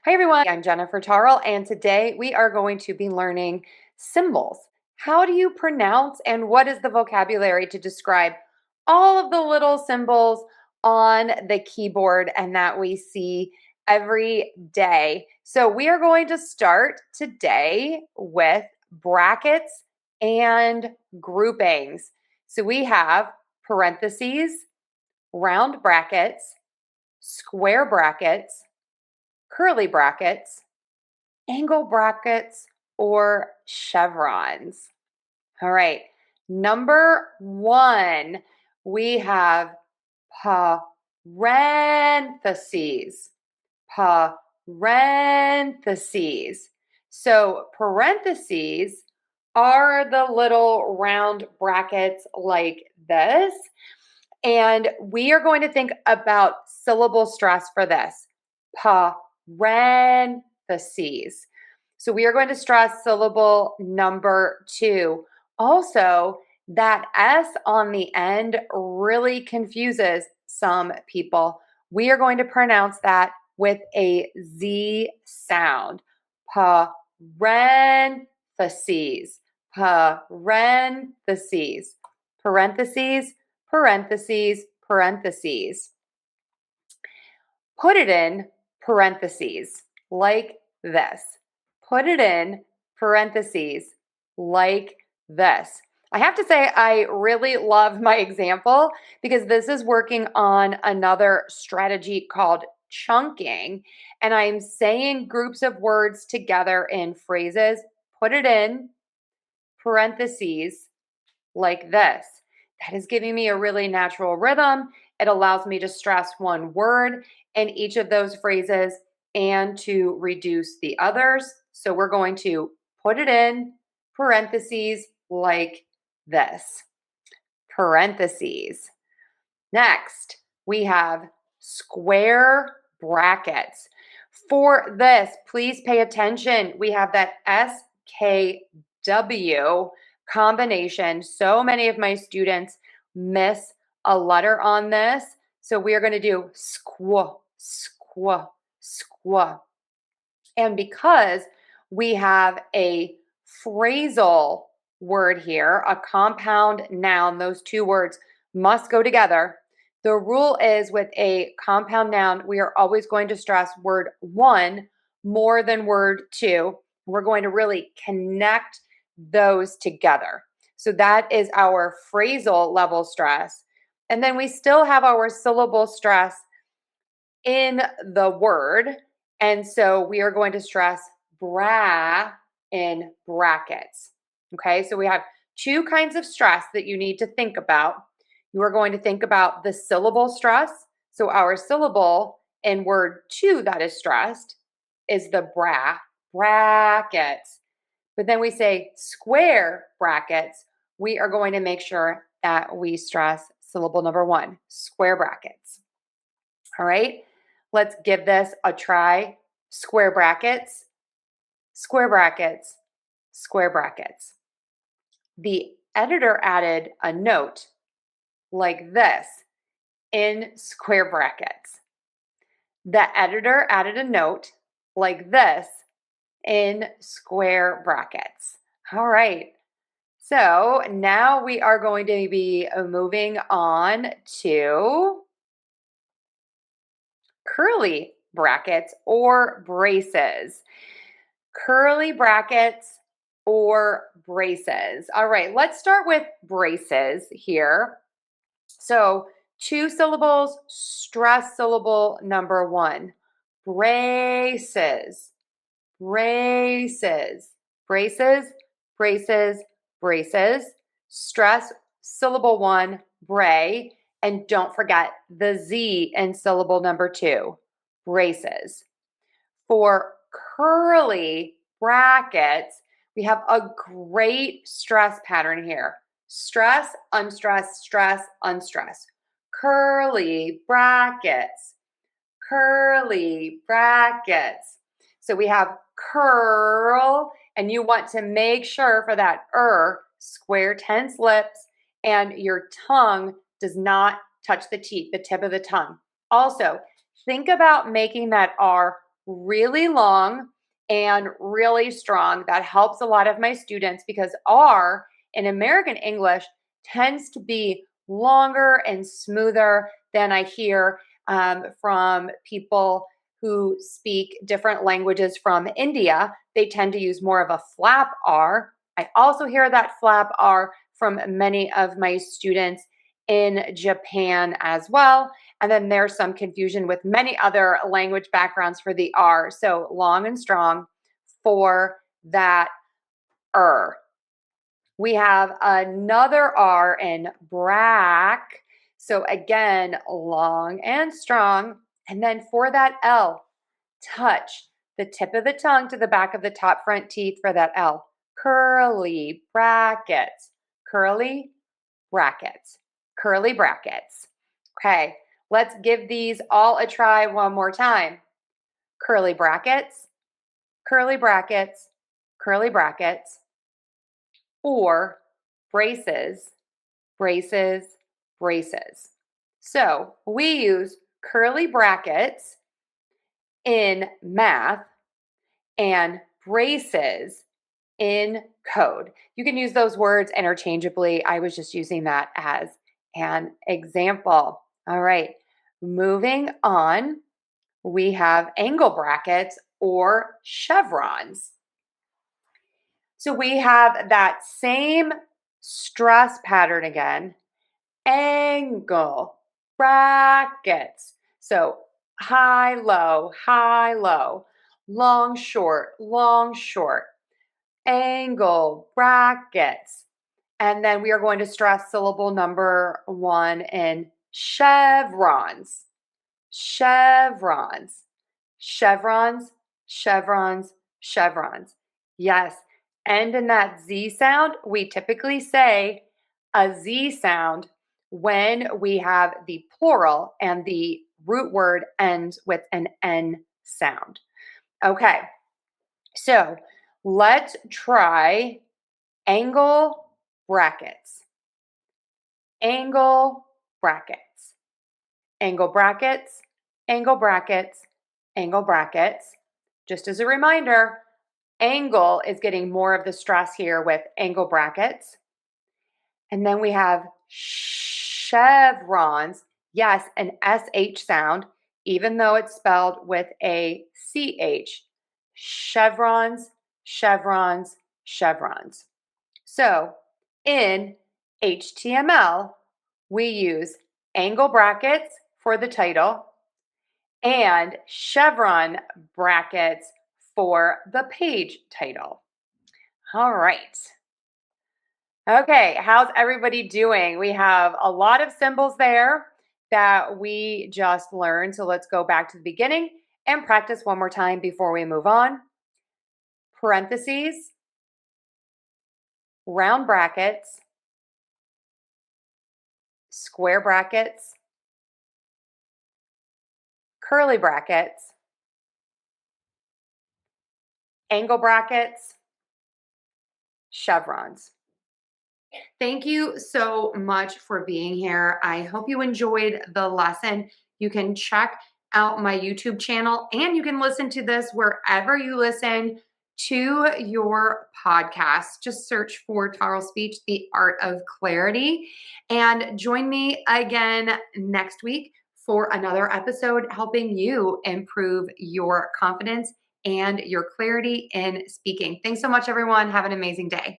Hi everyone, I'm Jennifer Tarle, and today we are going to be learning symbols. How do you pronounce and what is the vocabulary to describe all of the little symbols on the keyboard and that we see every day? So we are going to start today with brackets and groupings. So we have parentheses, round brackets, square brackets, curly brackets, angle brackets, or chevrons. All right, number one, we have parentheses. Parentheses. So parentheses are the little round brackets like this. And we are going to think about syllable stress for this. Parentheses. So we are going to stress syllable number 2. Also, that S on the end really confuses some people. We are going to pronounce that with a Z sound. Parentheses. Parentheses. Parentheses. Parentheses. Parentheses. Put it in parentheses like this. Put it in parentheses like this. I have to say, I really love my example because this is working on another strategy called chunking. And I'm saying groups of words together in phrases. Put it in parentheses like this. That is giving me a really natural rhythm. It allows me to stress one word in each of those phrases and to reduce the others. So we're going to put it in parentheses like this. Parentheses. Next, we have square brackets. For this, please pay attention. We have that SKW combination. So many of my students miss a letter on this. So we are going to do squaw, squaw, squaw. And because we have a phrasal word here, a compound noun, those two words must go together. The rule is with a compound noun, we are always going to stress word 1 more than word 2. We're going to really connect those together. So that is our phrasal level stress. And then we still have our syllable stress in the word. And so we are going to stress bra in brackets. Okay, so we have two kinds of stress that you need to think about. You are going to think about the syllable stress. So our syllable in word 2 that is stressed is the brackets. But then we say square brackets. We are going to make sure that we stress syllable number 1, square brackets. All right, let's give this a try. Square brackets, square brackets, square brackets. The editor added a note like this in square brackets. The editor added a note like this in square brackets. All right. So now we are going to be moving on to curly brackets or braces. Curly brackets or braces. All right, let's start with braces here. So 2 syllables, stress syllable number 1. Braces, braces, braces, braces, braces. Stress syllable 1, bray, and don't forget the Z in syllable number 2, braces. For curly brackets, we have a great stress pattern here. Stress, unstress, stress, unstress. Curly brackets, curly brackets. So we have curl, and you want to make sure for that square tense lips, and your tongue does not touch the teeth, the tip of the tongue. Also, think about making that R really long and really strong. That helps a lot of my students because R in American English tends to be longer and smoother than I hear from people who speak different languages from India. They tend to use more of a flap R. I also hear that flap R from many of my students in Japan as well. And then there's some confusion with many other language backgrounds for the R. So long and strong for that We have another R in BRACK. So again, long and strong. And then for that L, touch the tip of the tongue to the back of the top front teeth for that L. Curly brackets, curly brackets, curly brackets. Okay, let's give these all a try one more time. Curly brackets, curly brackets, curly brackets, or braces, braces, braces. So we use curly brackets in math and braces in code. You can use those words interchangeably. I was just using that as an example. All right, moving on, we have angle brackets or chevrons. So we have that same stress pattern again, angle brackets. So high, low, long, short, angle brackets. And then we are going to stress syllable number 1 in chevrons, chevrons, chevrons, chevrons, chevrons. Yes, and in that Z sound, we typically say a Z sound when we have the plural and the root word ends with an N sound. Okay, so let's try angle brackets, angle brackets, angle brackets, angle brackets, angle brackets. Just as a reminder, angle is getting more of the stress here with angle brackets. And then we have chevrons. Yes, an SH sound, even though it's spelled with a CH. Chevrons, chevrons, chevrons. So in HTML, we use angle brackets for the title and chevron brackets for the page title. All right. Okay, how's everybody doing? We have a lot of symbols there that we just learned. So let's go back to the beginning and practice one more time before we move on. Parentheses, round brackets, square brackets, curly brackets, angle brackets, chevrons. Thank you so much for being here. I hope you enjoyed the lesson. You can check out my YouTube channel and you can listen to this wherever you listen to your podcast. Just search for Tarle Speech, the Art of Clarity, and join me again next week for another episode helping you improve your confidence and your clarity in speaking. Thanks so much, everyone. Have an amazing day.